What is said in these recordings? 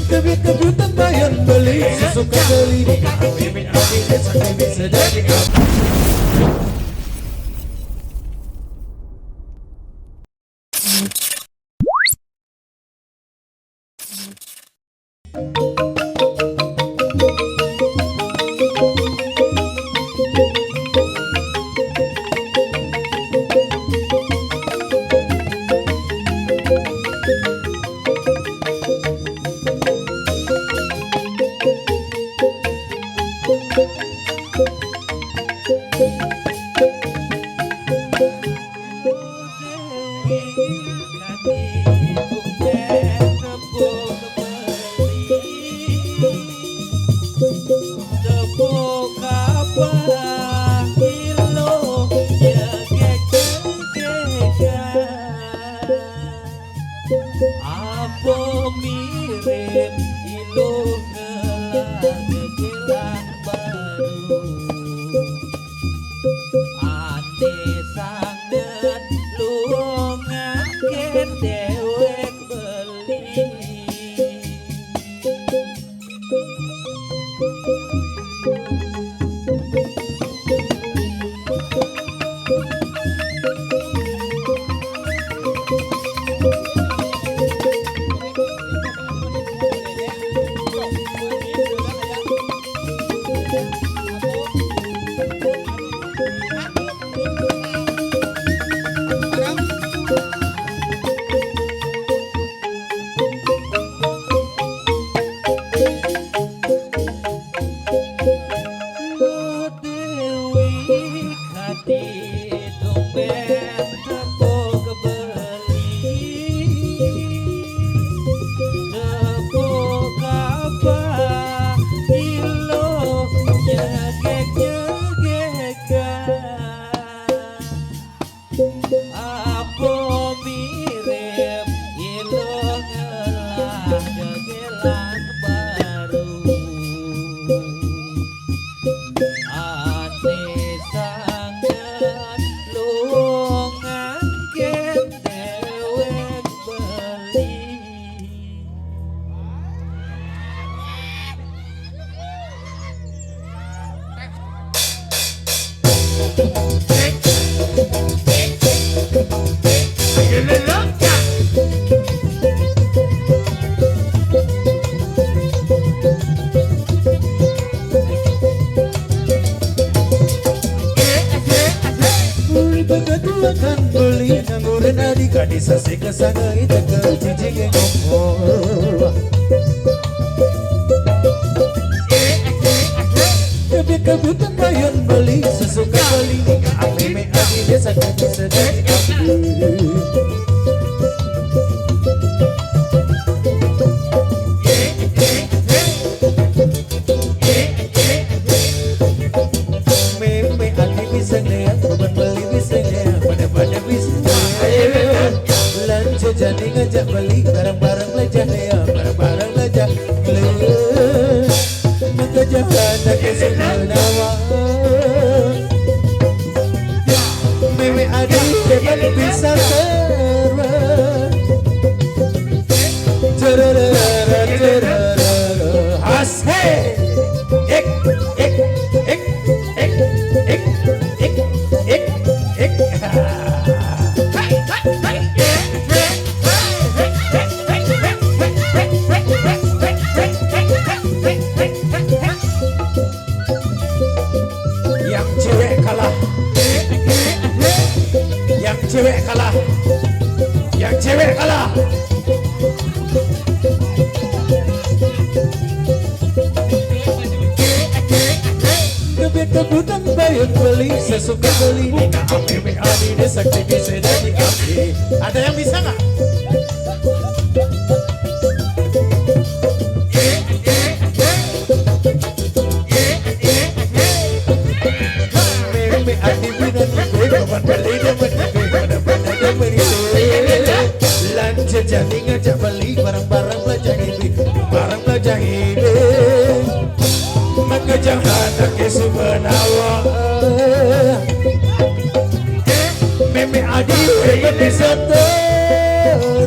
Kebit-kebit tambahan beli sesuka beli di kafe adi desa kebit sedari Desa sekasana itu kejijik ngomong Kebit-kebit tambahan beli sesuka beli di kafe adi desa kebit sedari Meme adi bisa lihat beban beli bisa lihat pada bisa jadi ngajak beli barang-barang belajar ya barang-barang belajar mengejakan ke semenawa meme adik hebat bisa terbang has hey ek yang cewek kalah kebit-kebit tambahan beli sesuka beli di kafe adi desa kebit sedari kafe ada yang bisa nggak? Meme adi bidan beban beli lanjut jadi ngajak beli barang-barang belajar ini barang belajar ini maka jangan ke semenawa meme adi hebat bisa terbang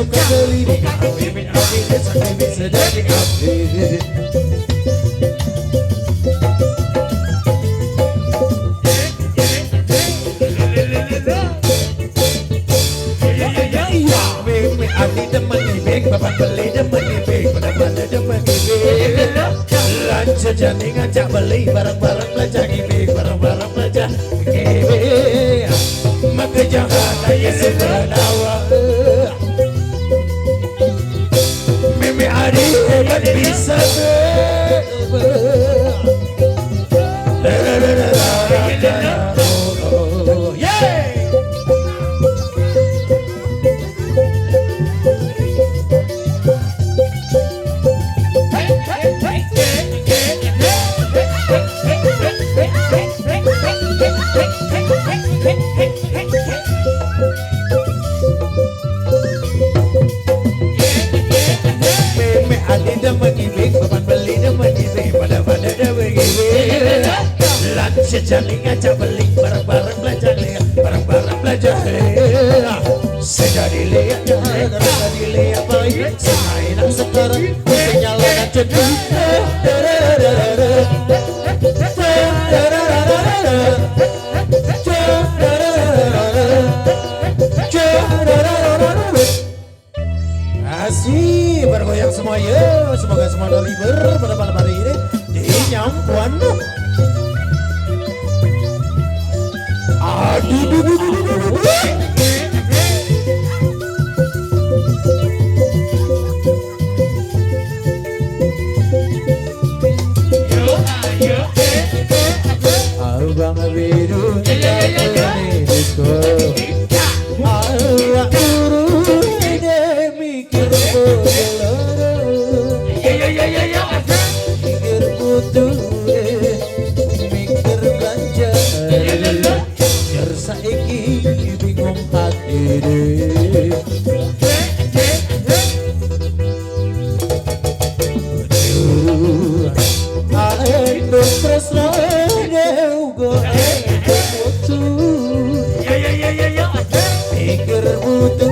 suka geli di kafe hari ini sakti bisa jadi kafe. Mimi Adi demen ibing, bapak beli demen ibing, pada demen ibing. Lanjut jadi ngajak beli barang-barang belanja ibing, barang-barang belanja ibing. Maka jangan aja sebenawa. Mimi Adi hebat bisa jadi ngajak beli barang-barang belanja barang-barang belanja sejadi lihat jadi lihat baik semain sekarang senyalakan jadi asih bergoyang semua ya, semoga semua terhibur pada malam hari ini di Nyampuan. Abang biru di disco, awak turun ide mikir bolero, mikir butuh, mikir belanja. Saiki bingung hati deh. Ayo tresno ugo waktu. Mikir butuh,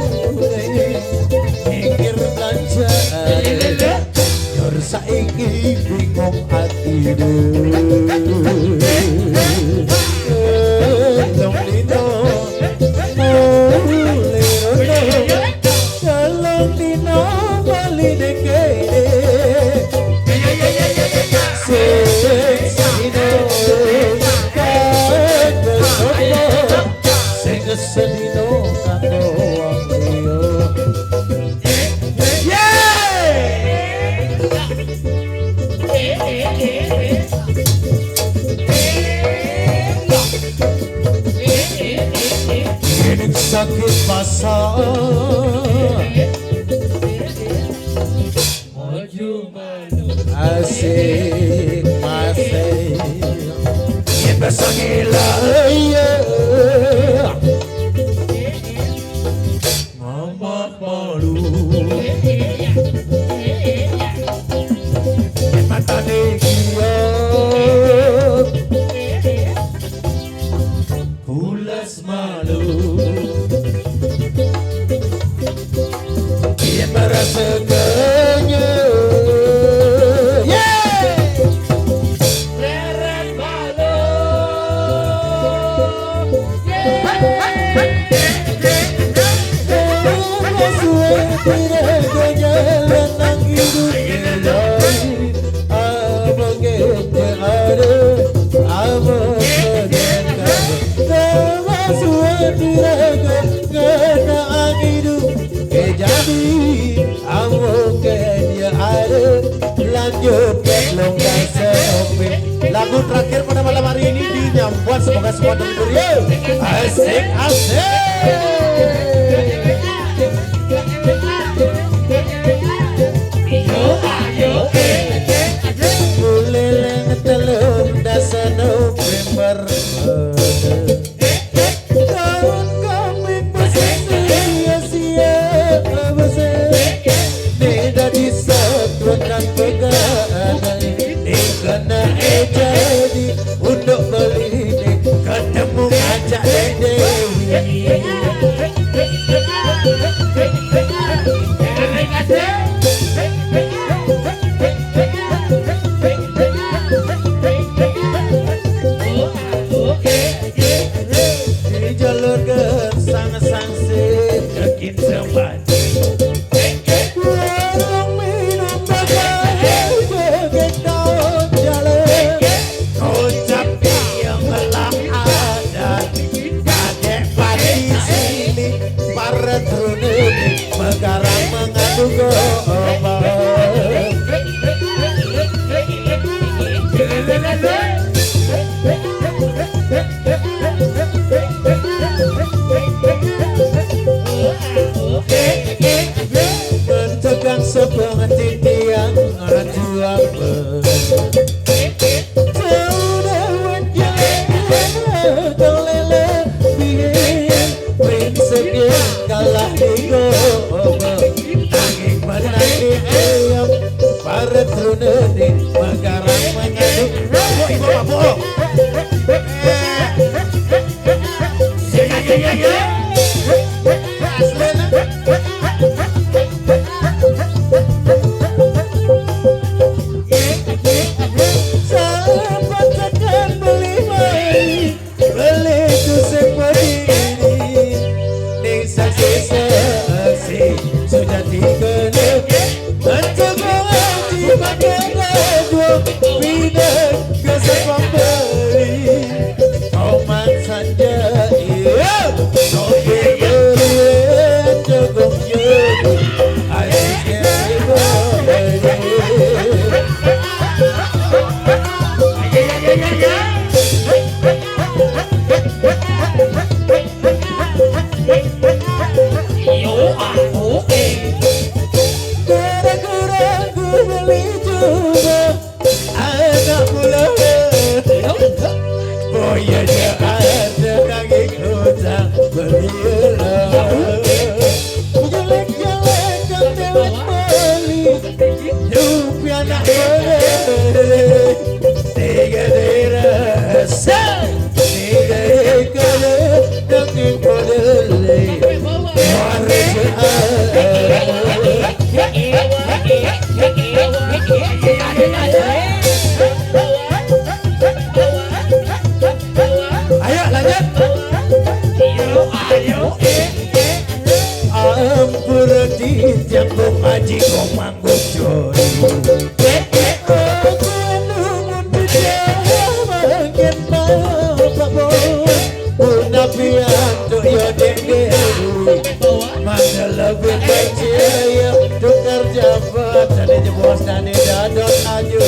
mikir belanja. Yor saiki bingung hati deh. Sedino kanggo wong liya. Ini sakit pasar asik masih kita sangila lagu terakhir pada malam hari ini di Nyampuan, semoga semua terhibur ya. Asik Buleleng telur dasa November tahun kami masih sia-sia beda di satuan pegadai karena jadi untuk beli ketemu ngajak Dewi Mentegang sepengetik tiang ajuang Jauh jalan kelele bihin prinsipnya kalah digo Nanging menang di ayam para truneni magarang mengadu Ibu babu sudah dikenal untuk mengaji makanan dua bidang kesempatan beri oman saja iya sobi beri cukup cukup asyiknya anak mula boyanya ada kaki hutang belilah jelek-jelek kan dewek beli hidup anak beli tiga dirasa tiga dikala daging beli ayo lanjut ampun di jangkung aji komanggung jori mana lebih baik ya tukar jabatan di bos dan di dadot ajur